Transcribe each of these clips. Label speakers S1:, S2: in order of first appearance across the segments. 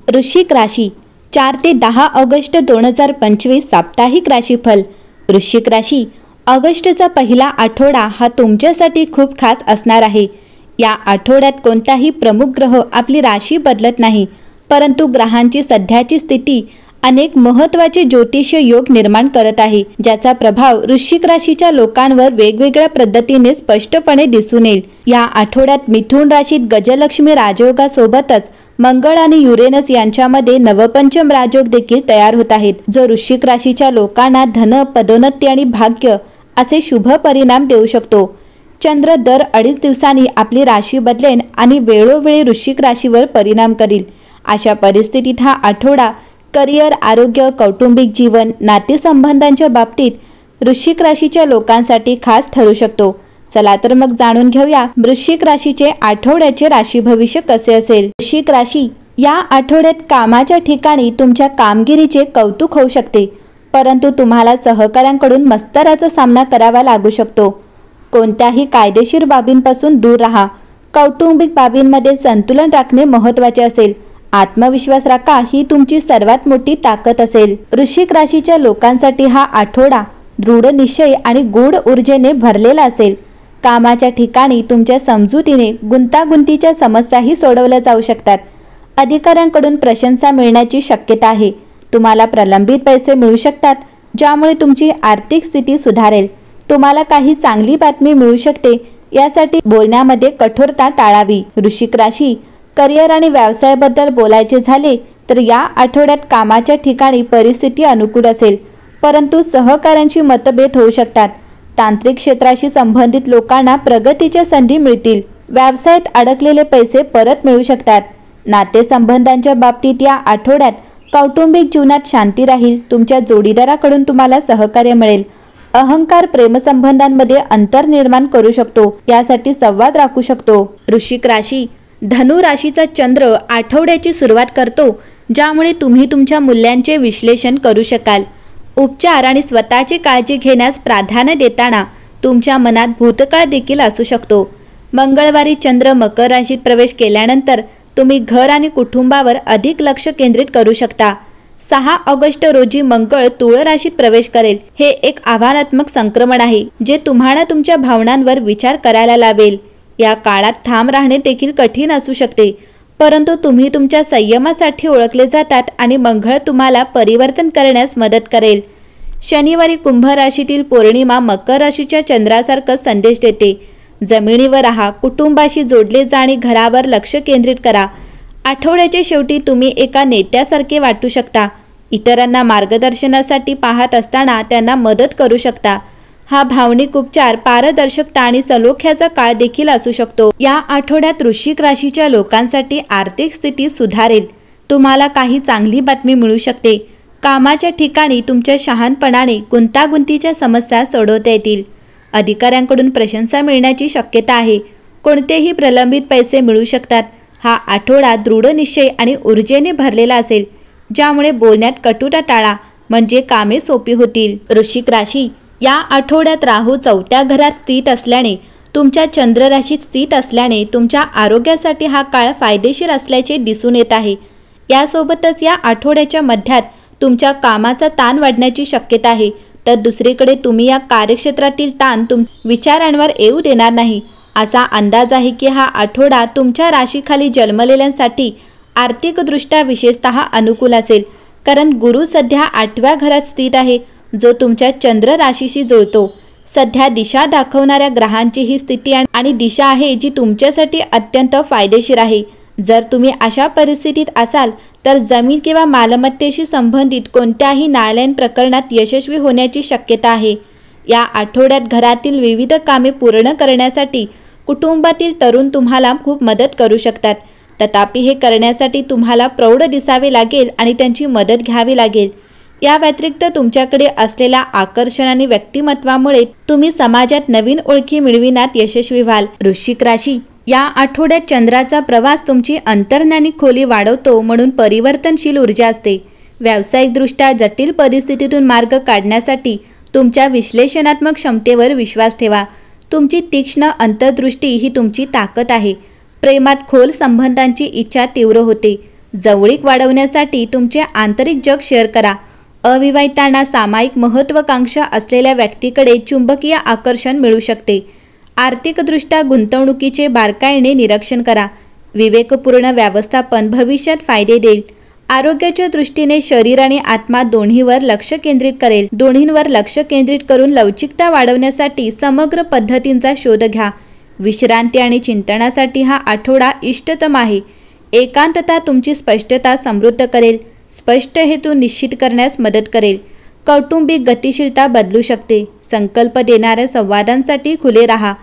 S1: वृश्चिक राशी 4 ते 10 ऑगस्ट 2025 साप्ताहिक राशीफल। वृश्चिक राशी, ऑगस्टचा पहिला आठवडा हा तुमच्यासाठी खूप खास असणार आहे। या आठवड्यात कोणताही प्रमुख ग्रह आपली राशी बदलत नाही, परंतु ग्रहांची सध्याची स्थिती अनेक महत्त्वाचे ज्योतिषीय योग निर्माण करत आहे, ज्याचा प्रभाव वृश्चिक राशीच्या लोकांवर वेगवेगळ्या पद्धतीने स्पष्टपणे दिसून येईल। या आठवड्यात मिथुन राशीत गजलक्ष्मी राजयोगासोबतच मंगळ आणि युरेनस यांच्यामध्ये नवपंचम राजयोग देखील तयार होत आहेत, जो वृश्चिक राशीच्या लोकांना धन, पदोन्नती आणि भाग्य असे शुभ परिणाम देऊ शकतो। चंद्र दर 2.5 दिवसांनी आपली राशी बदलेन आणि वेळोवेळी वृश्चिक राशीवर परिणाम करील। अशा परिस्थितीत हा आठवडा करिअर, आरोग्य, कौटुंबिक जीवन, नातेसंबंधांच्या बाबतीत वृश्चिक राशीच्या लोकांसाठी खास ठरू शकतो। चला तर मग जाणून घेऊया वृश्चिक राशीचे आठवड्याचे राशी भविष्य कसे असेल। वृश्चिक राशी, या आठवड्यात कामाच्या ठिकाणी तुमच्या कामगिरीचे कौतुक होऊ शकते, परंतु तुम्हाला सहकाऱ्यांकडून मस्तराचा सामना करावा लागू शकतो। कोणत्याही कायदेशीर बाबींपासून दूर राहा। कौटुंबिक बाबींमध्ये संतुलन राखणे महत्त्वाचे असेल। आत्मविश्वास राखा, ही तुमची सर्वात मोठी ताकद असेल। वृश्चिक राशीच्या लोकांसाठी हा आठवडा दृढ निश्चय आणि गूढ ऊर्जेने भरलेला असेल। कामाच्या ठिकाणी तुमच्या समजुतीने गुंतागुंतीच्या समस्याही सोडवल्या जाऊ शकतात। अधिकाऱ्यांकडून प्रशंसा मिळण्याची शक्यता आहे। तुम्हाला प्रलंबित पैसे मिळू शकतात, ज्यामुळे तुमची आर्थिक स्थिती सुधारेल। तुम्हाला काही चांगली बातमी मिळू शकते, यासाठी बोलण्यामध्ये कठोरता टाळावी। वृश्चिक राशी, करिअर आणि व्यवसायाबद्दल बोलायचे झाले तर या आठवड्यात कामाच्या ठिकाणी परिस्थिती अनुकूल असेल, परंतु सहकाऱ्यांशी मतभेद होऊ शकतात। तांत्रिक क्षेत्राशी संबंधित लोकांना प्रगतीच्या संधी मिळतील। व्यवसायात अडकलेले पैसे परत मिळू शकतात। नातेसंबंधांच्या बाबतीत या आठवड्यात कौटुंबिक जीवनात शांती राहील। तुमच्या जोडीदाराकडून तुम्हाला सहकार्य मिळेल। अहंकार प्रेमसंबंधांमध्ये अंतर निर्माण करू शकतो, यासाठी संवाद राखू शकतो। वृश्चिक राशी, धनु राशीचा चंद्र आठवड्याची सुरुवात करतो, ज्यामुळे तुम्ही तुमच्या मूल्यांचे विश्लेषण करू शकाल। उपचार आणि स्वतःची काळजी घेण्यास प्राधान्य देताना तुमच्या मनात भूतकाळ देखील असू शकतो। मंगळवारी चंद्र मकर राशीत प्रवेश केल्यानंतर तुम्ही घर आणि कुटुंबावर अधिक लक्ष केंद्रित करू शकता। 6 ऑगस्ट रोजी मंगळ तुळ राशीत प्रवेश करेल। हे एक आव्हानात्मक संक्रमण आहे, जे तुम्हाला तुमच्या भावनांवर विचार करायला लावेल। या काळात ठाम राहणे देखील कठीण असू शकते, परंतु तुम्ही तुमच्या संयमासाठी ओळखले जातात आणि मंगळ तुम्हाला परिवर्तन करण्यास मदत करेल। शनिवारी कुंभ राशीतील पौर्णिमा मकर राशीच्या चंद्रासारखा संदेश देते। जमिनीवर राहा, कुटुंबाशी जोडले जा आणि घरावर लक्ष केंद्रित करा। आठवड्याच्या शेवटी तुम्ही एका नेत्यासारखे वाटू शकता। इतरांना मार्गदर्शनासाठी पाहत असताना त्यांना मदत करू शकता। हा भावनिक उपचार, पारदर्शकता आणि सलोख्याचा काळ देखील असू शकतो। या आठवड्यात वृश्चिक राशीच्या लोकांसाठी आर्थिक स्थिती सुधारेल। तुम्हाला काही चांगली बातमी मिळू शकते। कामाच्या ठिकाणी तुमच्या शहाणपणाने गुंतागुंतीच्या समस्या सोडवता येतील। अधिकाऱ्यांकडून प्रशंसा मिळण्याची शक्यता आहे। कोणतेही प्रलंबित पैसे मिळू शकतात। हा आठवडा दृढ निश्चय आणि ऊर्जेने भरलेला असेल, ज्यामुळे बोलण्यात कटुता टाळा, म्हणजे कामे सोपी होतील। वृश्चिक राशी, या आठवड्यात राहू 4थ्या घरात स्थित असल्याने तुमच्या चंद्र राशीत स्थित असल्याने तुमच्या आरोग्यासाठी हा काळ फायदेशीर असल्याचे दिसून येत आहे। यासोबतच या आठवड्याच्या मध्यात तुमच्या कामाचा ताण वाढण्याची शक्यता आहे, तर दुसरीकडे तुम्ही या कार्यक्षेत्रातील ताण विचारांवर येऊ देणार नाही। असा अंदाज आहे की हा आठवडा तुमच्या राशीखाली जन्मलेल्यांसाठी आर्थिकदृष्ट्या विशेषतः अनुकूल असेल, कारण गुरु सध्या 8व्या घरात स्थित आहे, जो तुमच्या चंद्र राशीशी जुळतो। सध्या दिशा दाखवणाऱ्या ग्रहांची ही स्थिती आणि दिशा आहे, जी तुमच्यासाठी अत्यंत फायदेशीर आहे। जर तुम्ही अशा परिस्थितीत असाल तर जमीन किंवा मालमत्तेशी संबंधित कोणत्याही न्यायालयीन प्रकरणात यशस्वी होण्याची शक्यता आहे। या आठवड्यात घरातील विविध कामे पूर्ण करण्यासाठी कुटुंबातील तरुण तुम्हाला खूप मदत करू शकतात। तथापि हे करण्यासाठी तुम्हाला प्रौढ दिसावे लागेल आणि त्यांची मदत घ्यावी लागेल। या व्यतिरिक्त तुमच्याकडे असलेल्या आकर्षण आणि व्यक्तिमत्वामुळे तुम्ही समाजात नवीन ओळखी मिळविण्यात यशस्वी व्हाल। वृश्चिक राशी, या आठवड्यात चंद्राचा प्रवास तुमची अंतर्ज्ञानी खोली वाढवतो, म्हणून परिवर्तनशील ऊर्जा असते। व्यावसायिकदृष्ट्या जटिल परिस्थितीतून मार्ग काढण्यासाठी तुमच्या विश्लेषणात्मक क्षमतेवर विश्वास ठेवा। तुमची तीक्ष्ण अंतर्दृष्टी ही तुमची ताकद आहे। प्रेमात खोल संबंधांची इच्छा तीव्र होते। जवळीक वाढवण्यासाठी तुमचे आंतरिक जग शेअर करा. अविवाहितांना सामायिक महत्त्वाकांक्षा असलेल्या व्यक्तीकडे चुंबकीय आकर्षण मिळू शकते. आर्थिकदृष्ट्या गुंतवणुकीचे बारकाईने निरीक्षण करा. विवेकपूर्ण व्यवस्थापन भविष्यात फायदे देईल. आरोग्याच्या दृष्टीने शरीर आणि आत्मा दोन्हीवर लक्ष केंद्रित करून लवचिकता वाढवण्यासाठी समग्र पद्धतींचा शोध घ्या. विश्रांती आणि चिंतनासाठी हा आठवडा इष्टतम आहे. एकांतता तुमची स्पष्टता समृद्ध करेल. स्पष्ट हेतू निश्चित करण्यास मदत करेल. कौटुंबिक गतिशीलता बदलू शकते. संकल्प देणाऱ्या संवादांसाठी खुले राहा.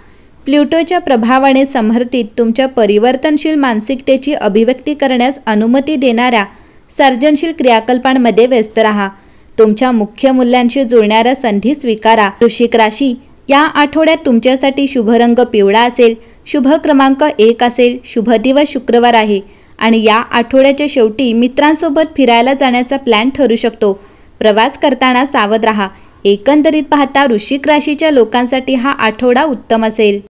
S1: प्लुटोच्या प्रभावाने समर्थित तुमच्या परिवर्तनशील मानसिकतेची अभिव्यक्ती करण्यास अनुमती देणाऱ्या सर्जनशील क्रियाकल्पांमध्ये व्यस्त राहा. तुमच्या मुख्य मूल्यांशी जुळणाऱ्या संधी स्वीकारा. वृश्चिक राशी, या आठवड्यात तुमच्यासाठी शुभ रंग पिवळा असेल. शुभ क्रमांक 1 असेल. शुभ दिवस शुक्रवार आहे आणि या आठवड्याच्या शेवटी मित्रांसोबत फिरायला जाण्याचा प्लॅन ठरू शकतो. प्रवास करताना सावध राहा. एकंदरीत पाहता वृश्चिक राशीच्या लोकांसाठी हा आठवडा उत्तम असेल.